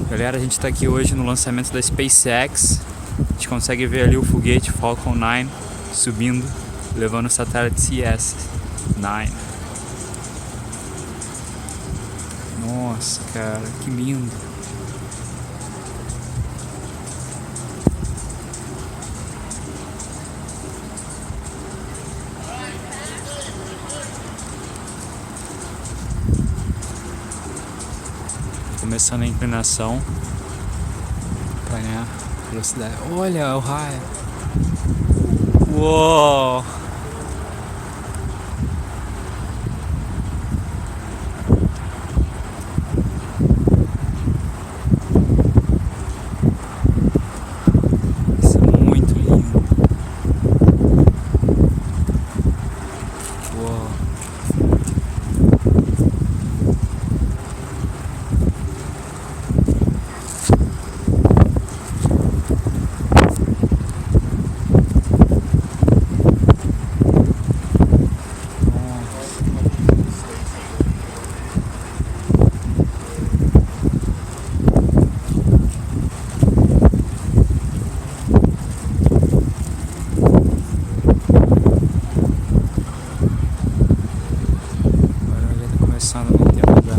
Galera, a gente tá aqui hoje no lançamento da SpaceX. A gente consegue ver ali o foguete Falcon 9 subindo, levando o satélite CS9. Nossa, cara, que lindo. Começando a inclinação para ganhar velocidade. Olha o raio. Uou! Isso é muito lindo. Uou! Começando no tempo da...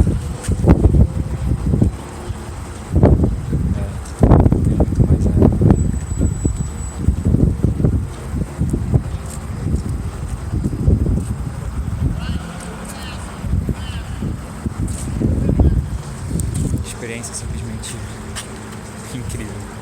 tem muito mais área. Experiência simplesmente incrível.